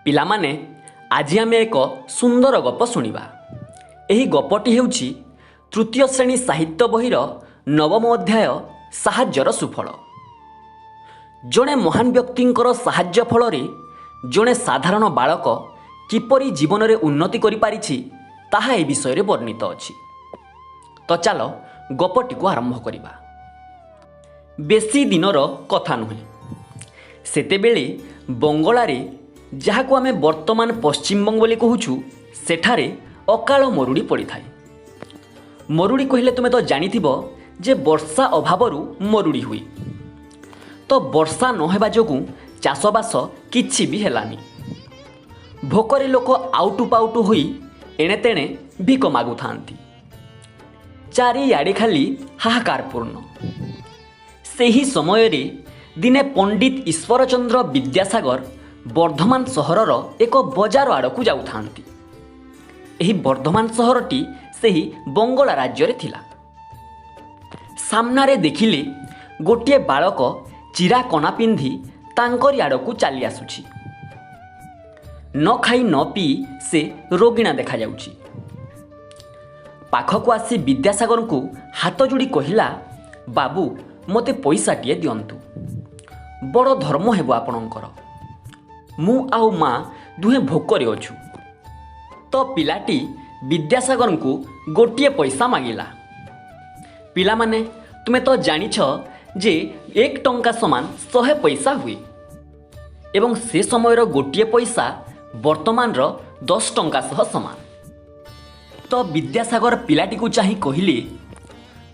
ପିଲାମାନେ ଆଜି ଆମେ ଏକ ସୁନ୍ଦର ଗପ ଶୁଣିବା। ଏହି ଗପଟି ହେଉଛି ତୃତୀୟ ଶ୍ରେଣୀ ସାହିତ୍ୟ ବହିର ନବମ ଅଧ୍ୟାୟ ସାହାଯ୍ୟର ସୁଫଳ। ଜଣେ ମହାନ ବ୍ୟକ୍ତିଙ୍କର ସାହାଯ୍ୟ ଫଳରେ ଜଣେ ସାଧାରଣ ବାଳକ କିପରି ଜୀବନରେ ଉନ୍ନତି କରିପାରିଛି ତାହା ଏ ବିଷୟରେ ବର୍ଣ୍ଣିତ ଅଛି। ତ ଚାଲ ଗପଟିକୁ ଆରମ୍ଭ କରିବା। ବେଶୀ ଦିନର କଥା ନୁହେଁ, ସେତେବେଳେ ବଙ୍ଗଳାରେ, ଯାହାକୁ ଆମେ ବର୍ତ୍ତମାନ ପଶ୍ଚିମବଙ୍ଗ ବୋଲି କହୁଛୁ, ସେଠାରେ ଅକାଳ ମରୁଡ଼ି ପଡ଼ିଥାଏ। ମରୁଡ଼ି କହିଲେ ତୁମେ ତ ଜାଣିଥିବ ଯେ ବର୍ଷା ଅଭାବରୁ ମରୁଡ଼ି ହୁଏ। ତ ବର୍ଷା ନ ହେବା ଯୋଗୁଁ ଚାଷବାସ କିଛି ବି ହେଲାନି। ଭୋକରେ ଲୋକ ଆଉଟୁ ପାଉଟୁ ହୋଇ ଏଣେତେଣେ ଭିକ ମାଗୁଥାନ୍ତି। ଚାରିଆଡ଼େ ଖାଲି ହାହାକାର ପୂର୍ଣ୍ଣ। ସେହି ସମୟରେ ଦିନେ ପଣ୍ଡିତ ଈଶ୍ୱରଚନ୍ଦ୍ର ବିଦ୍ୟାସାଗର ବର୍ଦ୍ଧମାନ ସହରର ଏକ ବଜାର ଆଡ଼କୁ ଯାଉଥାନ୍ତି। ଏହି ବର୍ଦ୍ଧମାନ ସହରଟି ସେହି ବଙ୍ଗଳା ରାଜ୍ୟରେ ଥିଲା। ସାମ୍ନାରେ ଦେଖିଲେ ଗୋଟିଏ ବାଳକ ଚିରା କନା ପିନ୍ଧି ତାଙ୍କରି ଆଡ଼କୁ ଚାଲି ଆସୁଛି। ନ ଖାଇ ନ ପିଇ ସେ ରୋଗିଣା ଦେଖାଯାଉଛି। ପାଖକୁ ଆସି ବିଦ୍ୟାସାଗରଙ୍କୁ ହାତ ଯୋଡ଼ି କହିଲା, ବାବୁ, ମୋତେ ପଇସାଟିଏ ଦିଅନ୍ତୁ। ବଡ଼ ଧର୍ମ ହେବ ଆପଣଙ୍କର। ମୁଁ ଆଉ ମା ଦୁହେଁ ଭୋକରେ ଅଛୁ। ତ ପିଲାଟି ବିଦ୍ୟାସାଗରଙ୍କୁ ଗୋଟିଏ ପଇସା ମାଗିଲା। ପିଲାମାନେ, ତୁମେ ତ ଜାଣିଛ ଯେ 1 ଟଙ୍କା ସମାନ 100 ପଇସା ହୁଏ ଏବଂ ସେ ସମୟର ଗୋଟିଏ ପଇସା ବର୍ତ୍ତମାନର 10 ଟଙ୍କା ସହ ସମାନ। ତ ବିଦ୍ୟାସାଗର ପିଲାଟିକୁ ଚାହିଁ କହିଲେ,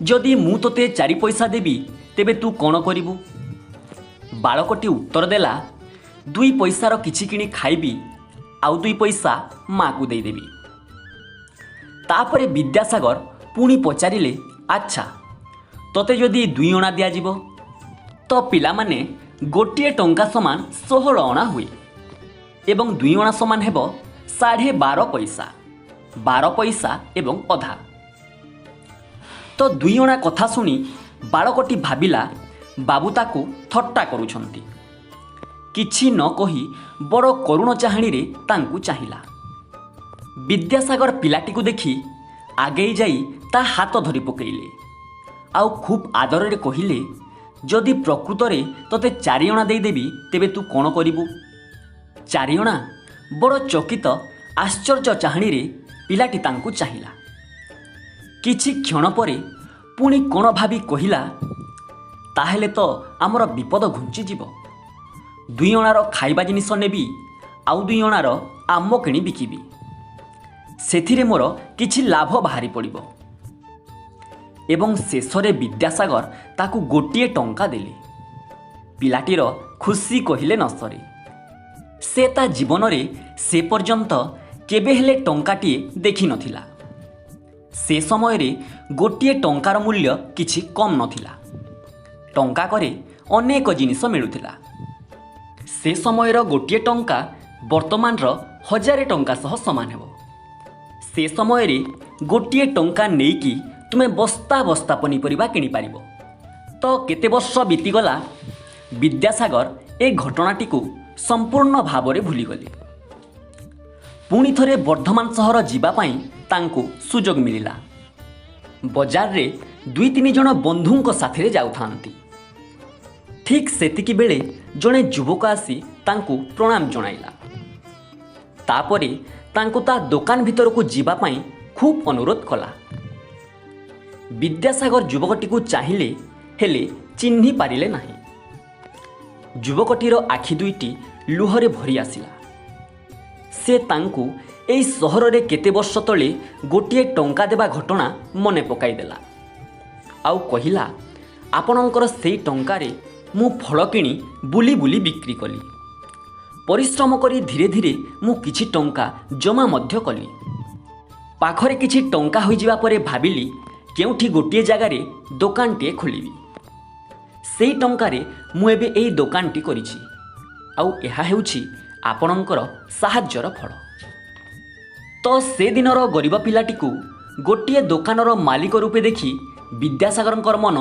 ଯଦି ମୁଁ ତୋତେ 4 ପଇସା ଦେବି ତେବେ ତୁ କ'ଣ କରିବୁ? ବାଳକଟି ଉତ୍ତର ଦେଲା, 2 ପଇସାର କିଛି କିଣି ଖାଇବି, ଆଉ 2 ପଇସା ମାକୁ ଦେଇଦେବି। ତାପରେ ବିଦ୍ୟାସାଗର ପୁଣି ପଚାରିଲେ, ଆଚ୍ଛା, ତୋତେ ଯଦି 2 ଅଣା ଦିଆଯିବ? ତ ପିଲାମାନେ, ଗୋଟିଏ ଟଙ୍କା ସମାନ 16 ଅଣା ହୁଏ ଏବଂ 2 ଅଣା ସମାନ ହେବ 12.5 ପଇସା, 12 ପଇସା ଏବଂ ଅଧା। ତ 2 ଅଣା କଥା ଶୁଣି ବାଳକଟି ଭାବିଲା, ବାବୁ ତାକୁ ଥଟ୍ଟା କରୁଛନ୍ତି। କିଛି ନ କହି ବଡ଼ କରୁଣ ଚାହାଣୀରେ ତାଙ୍କୁ ଚାହିଁଲା। ବିଦ୍ୟାସାଗର ପିଲାଟିକୁ ଦେଖି ଆଗେଇ ଯାଇ ତା ହାତ ଧରି ପକାଇଲେ ଆଉ ଖୁବ୍ ଆଦରରେ କହିଲେ, ଯଦି ପ୍ରକୃତରେ ତୋତେ 4 ଅଣା ଦେଇଦେବି ତେବେ ତୁ କ'ଣ କରିବୁ? 4 ଅଣା? ବଡ଼ ଚକିତ ଆଶ୍ଚର୍ଯ୍ୟ ଚାହାଣୀରେ ପିଲାଟି ତାଙ୍କୁ ଚାହିଁଲା। କିଛି କ୍ଷଣ ପରେ ପୁଣି କ'ଣ ଭାବି କହିଲା, ତାହେଲେ ତ ଆମର ବିପଦ ଘୁଞ୍ଚିଯିବ। 2 ଅଣାର ଖାଇବା ଜିନିଷ ନେବି, ଆଉ 2 ଅଣାର ଆମ୍ବ କିଣି ବିକିବି। ସେଥିରେ ମୋର କିଛି ଲାଭ ବାହାରି ପଡ଼ିବ। ଏବଂ ଶେଷରେ ବିଦ୍ୟାସାଗର ତାକୁ 1 ଟଙ୍କା ଦେଲେ। ପିଲାଟିର ଖୁସି କହିଲେ ନ ସରେ। ସେ ତା ଜୀବନରେ ସେ ପର୍ଯ୍ୟନ୍ତ କେବେ ହେଲେ ଟଙ୍କାଟିଏ ଦେଖିନଥିଲା। ସେ ସମୟରେ 1 ଟଙ୍କାର ମୂଲ୍ୟ କିଛି କମ୍ ନଥିଲା। ଟଙ୍କାକରେ ଅନେକ ଜିନିଷ ମିଳୁଥିଲା। ସେ ସମୟର 1 ଟଙ୍କା ବର୍ତ୍ତମାନର 1000 ଟଙ୍କା ସହ ସମାନ ହେବ। ସେ ସମୟରେ 1 ଟଙ୍କା ନେଇକି ତୁମେ ବସ୍ତା ବସ୍ତା ପନିପରିବା କିଣିପାରିବ। ତ କେତେ ବର୍ଷ ବିତିଗଲା, ବିଦ୍ୟାସାଗର ଏ ଘଟଣାଟିକୁ ସମ୍ପୂର୍ଣ୍ଣ ଭାବରେ ଭୁଲିଗଲେ। ପୁଣି ଥରେ ବର୍ଦ୍ଧମାନ ସହର ଯିବା ପାଇଁ ତାଙ୍କୁ ସୁଯୋଗ ମିଳିଲା। ବଜାରରେ 2-3 ଜଣ ବନ୍ଧୁଙ୍କ ସାଥିରେ ଯାଉଥାନ୍ତି। ଠିକ୍ ସେତିକି ବେଳେ ଜଣେ ଯୁବକ ଆସି ତାଙ୍କୁ ପ୍ରଣାମ ଜଣାଇଲା। ତାପରେ ତାଙ୍କୁ ତା ଦୋକାନ ଭିତରକୁ ଯିବା ପାଇଁ ଖୁବ୍ ଅନୁରୋଧ କଲା। ବିଦ୍ୟାସାଗର ଯୁବକଟିକୁ ଚାହିଁଲେ, ହେଲେ ଚିହ୍ନି ପାରିଲେ ନାହିଁ। ଯୁବକଟିର ଆଖି ଦୁଇଟି ଲୁହରେ ଭରି ଆସିଲା। ସେ ତାଙ୍କୁ ଏହି ସହରରେ କେତେ ବର୍ଷ ତଳେ 1 ଟଙ୍କା ଦେବା ଘଟଣା ମନେ ପକାଇଦେଲା ଆଉ କହିଲା, ଆପଣଙ୍କର ସେଇ ଟଙ୍କାରେ ମୁଁ ଫଳ କିଣି ବୁଲି ବୁଲି ବିକ୍ରି କଲି। ପରିଶ୍ରମ କରି ଧୀରେ ଧୀରେ ମୁଁ କିଛି ଟଙ୍କା ଜମା ମଧ୍ୟ କଲି। ପାଖରେ କିଛି ଟଙ୍କା ହୋଇଯିବା ପରେ ଭାବିଲି, କେଉଁଠି ଗୋଟିଏ ଜାଗାରେ ଦୋକାନଟିଏ ଖୋଲିବି। ସେଇ ଟଙ୍କାରେ ମୁଁ ଏବେ ଏହି ଦୋକାନଟି କରିଛି ଆଉ ଏହା ହେଉଛି ଆପଣଙ୍କର ସାହାଯ୍ୟର ଫଳ। ତ ସେଦିନର ଗରିବ ପିଲାଟିକୁ ଗୋଟିଏ ଦୋକାନର ମାଲିକ ରୂପେ ଦେଖି ବିଦ୍ୟାସାଗରଙ୍କର ମନ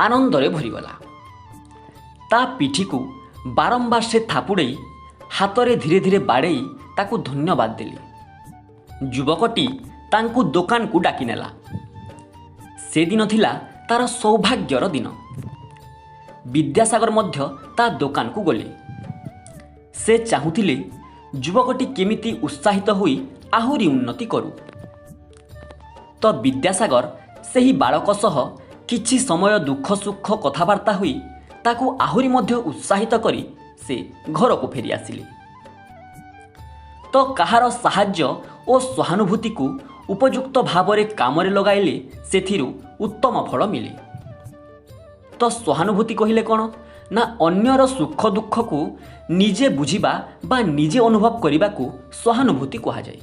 ଆନନ୍ଦରେ ଭରିଗଲା। ତା ପିଠିକୁ ବାରମ୍ବାର ସେ ଥାପୁଡ଼େଇ ହାତରେ ଧୀରେ ଧୀରେ ବାଡ଼େଇ ତାକୁ ଧନ୍ୟବାଦ ଦେଲେ। ଯୁବକଟି ତାଙ୍କୁ ଦୋକାନକୁ ଡାକିନେଲା। ସେଦିନ ଥିଲା ତାର ସୌଭାଗ୍ୟର ଦିନ। ବିଦ୍ୟାସାଗର ମଧ୍ୟ ତା ଦୋକାନକୁ ଗଲେ। ସେ ଚାହୁଁଥିଲେ ଯୁବକଟି କେମିତି ଉତ୍ସାହିତ ହୋଇ ଆହୁରି ଉନ୍ନତି କରୁ। ତ ବିଦ୍ୟାସାଗର ସେହି ବାଳକ ସହ କିଛି ସମୟ ଦୁଃଖ ସୁଖ କଥାବାର୍ତ୍ତା ହୋଇ ତାକୁ ଆହୁରି ମଧ୍ୟ ଉତ୍ସାହିତ କରି ସେ ଘରକୁ ଫେରି ଆସିଲେ। ତ କାହାର ସାହାଯ୍ୟ ଓ ସହାନୁଭୂତିକୁ ଉପଯୁକ୍ତ ଭାବରେ କାମରେ ଲଗାଇଲେ ସେଥିରୁ ଉତ୍ତମ ଫଳ ମିଳେ। ତ ସହାନୁଭୂତି କହିଲେ କ'ଣ ନା ଅନ୍ୟର ସୁଖ ଦୁଃଖକୁ ନିଜେ ବୁଝିବା ବା ନିଜେ ଅନୁଭବ କରିବାକୁ ସହାନୁଭୂତି କୁହାଯାଏ।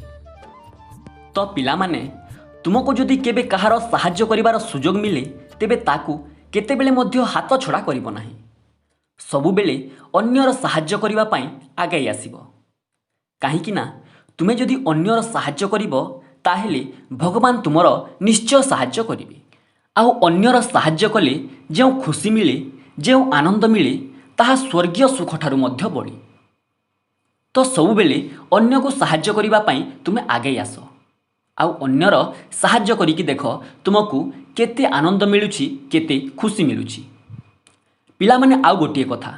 ତ ପିଲାମାନେ, ତୁମକୁ ଯଦି କେବେ କାହାର ସାହାଯ୍ୟ କରିବାର ସୁଯୋଗ ମିଳେ ତେବେ ତାକୁ କେତେବେଳେ ମଧ୍ୟ ହାତ ଛଡ଼ା କରିବ ନାହିଁ। ସବୁବେଳେ ଅନ୍ୟର ସାହାଯ୍ୟ କରିବା ପାଇଁ ଆଗେଇ ଆସିବ। କାହିଁକି ନା ତୁମେ ଯଦି ଅନ୍ୟର ସାହାଯ୍ୟ କରିବ ତାହେଲେ ଭଗବାନ ତୁମର ନିଶ୍ଚୟ ସାହାଯ୍ୟ କରିବେ। ଆଉ ଅନ୍ୟର ସାହାଯ୍ୟ କଲେ ଯେଉଁ ଖୁସି ମିଳେ, ଯେଉଁ ଆନନ୍ଦ ମିଳେ ତାହା ସ୍ୱର୍ଗୀୟ ସୁଖଠାରୁ ମଧ୍ୟ ବଢ଼େ। ତ ସବୁବେଳେ ଅନ୍ୟକୁ ସାହାଯ୍ୟ କରିବା ପାଇଁ ତୁମେ ଆଗେଇ ଆସ। ଆଉ ଅନ୍ୟର ସାହାଯ୍ୟ କରିକି ଦେଖ ତୁମକୁ କେତେ ଆନନ୍ଦ ମିଳୁଛି, କେତେ ଖୁସି ମିଳୁଛି। ପିଲାମାନେ, ଆଉ ଗୋଟିଏ କଥା,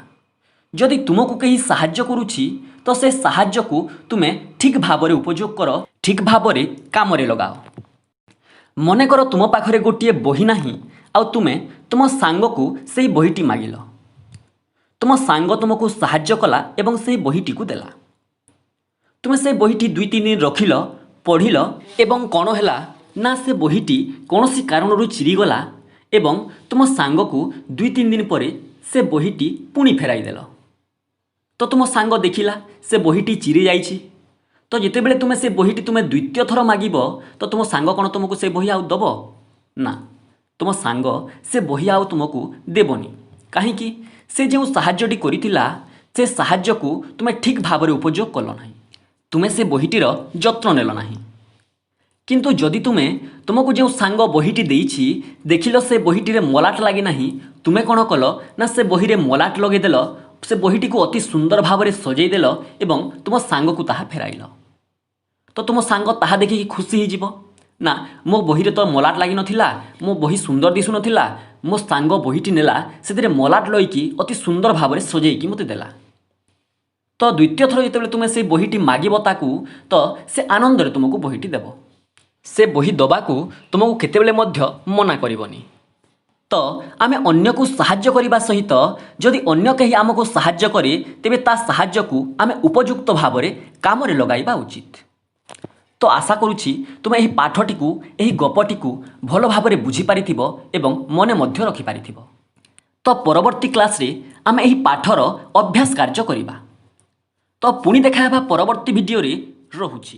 ଯଦି ତୁମକୁ କେହି ସାହାଯ୍ୟ କରୁଛି ତ ସେ ସାହାଯ୍ୟକୁ ତୁମେ ଠିକ୍ ଭାବରେ ଉପଯୋଗ କର, ଠିକ୍ ଭାବରେ କାମରେ ଲଗାଅ। ମନେକର ତୁମ ପାଖରେ ଗୋଟିଏ ବହି ନାହିଁ ଆଉ ତୁମେ ତୁମ ସାଙ୍ଗକୁ ସେହି ବହିଟି ମାଗିଲ। ତୁମ ସାଙ୍ଗ ତୁମକୁ ସାହାଯ୍ୟ କଲା ଏବଂ ସେହି ବହିଟିକୁ ଦେଲା। ତୁମେ ସେ ବହିଟି 2-3 ଦିନ ରଖିଲ, ପଢ଼ିଲ ଏବଂ କ'ଣ ହେଲା ନା ସେ ବହିଟି କୌଣସି କାରଣରୁ ଚିରିଗଲା ଏବଂ ତୁମ ସାଙ୍ଗକୁ 2-3 ଦିନ ପରେ ସେ ବହିଟି ପୁଣି ଫେରାଇ ଦେଲ। ତ ତୁମ ସାଙ୍ଗ ଦେଖିଲା ସେ ବହିଟି ଚିରି ଯାଇଛି। ତ ଯେତେବେଳେ ତୁମେ ସେ ବହିଟି ଦ୍ୱିତୀୟ ଥର ମାଗିବ ତ ତୁମ ସାଙ୍ଗ କ'ଣ ତୁମକୁ ସେ ବହି ଆଉ ଦେବ? ନା, ତୁମ ସାଙ୍ଗ ସେ ବହି ଆଉ ତୁମକୁ ଦେବନି। କାହିଁକି? ସେ ଯେଉଁ ସାହାଯ୍ୟଟି କରିଥିଲା ସେ ସାହାଯ୍ୟକୁ ତୁମେ ଠିକ୍ ଭାବରେ ଉପଯୋଗ କଲ ନାହିଁ। ତୁମେ ସେ ବହିଟିର ଯତ୍ନ ନେଲ ନାହିଁ। କିନ୍ତୁ ଯଦି ତୁମକୁ ଯେଉଁ ସାଙ୍ଗ ବହିଟି ଦେଇଛି ଦେଖିଲ ସେ ବହିଟିରେ ମଲାଟ ଲାଗି ନାହିଁ, ତୁମେ କ'ଣ କଲ ନା ସେ ବହିରେ ମଲାଟ ଲଗାଇଦେଲ, ସେ ବହିଟିକୁ ଅତି ସୁନ୍ଦର ଭାବରେ ସଜେଇ ଦେଲ ଏବଂ ତୁମ ସାଙ୍ଗକୁ ତାହା ଫେରାଇଲ। ତ ତୁମ ସାଙ୍ଗ ତାହା ଦେଖିକି ଖୁସି ହେଇଯିବ। ନା, ମୋ ବହିରେ ତ ମଲାଟ ଲାଗିନଥିଲା, ମୋ ବହି ସୁନ୍ଦର ଦିଶୁନଥିଲା, ମୋ ସାଙ୍ଗ ବହିଟି ନେଲା, ସେଥିରେ ମଲାଟ ଲଇକି ଅତି ସୁନ୍ଦର ଭାବରେ ସଜେଇକି ମୋତେ ଦେଲା। ତ ଦ୍ୱିତୀୟ ଥର ଯେତେବେଳେ ତୁମେ ସେ ବହିଟି ମାଗିବ ତାକୁ, ତ ସେ ଆନନ୍ଦରେ ତୁମକୁ ବହିଟି ଦେବ। ସେ ବହି ଦେବାକୁ ତୁମକୁ କେତେବେଳେ ମଧ୍ୟ ମନା କରିବନି। ତ ଆମେ ଅନ୍ୟକୁ ସାହାଯ୍ୟ କରିବା ସହିତ ଯଦି ଅନ୍ୟ କେହି ଆମକୁ ସାହାଯ୍ୟ କରେ ତେବେ ତା ସାହାଯ୍ୟକୁ ଆମେ ଉପଯୁକ୍ତ ଭାବରେ କାମରେ ଲଗାଇବା ଉଚିତ। ତ ଆଶା କରୁଛି ତୁମେ ଏହି ପାଠଟିକୁ, ଏହି ଗପଟିକୁ ଭଲ ଭାବରେ ବୁଝିପାରିଥିବ ଏବଂ ମନେ ମଧ୍ୟ ରଖିପାରିଥିବ। ତ ପରବର୍ତ୍ତୀ କ୍ଲାସ୍ରେ ଆମେ ଏହି ପାଠର ଅଭ୍ୟାସ କାର୍ଯ୍ୟ କରିବା। ତ ପୁଣି ଦେଖା ହେବା ପରବର୍ତ୍ତୀ ଭିଡ଼ିଓରେ। ରହୁଛି।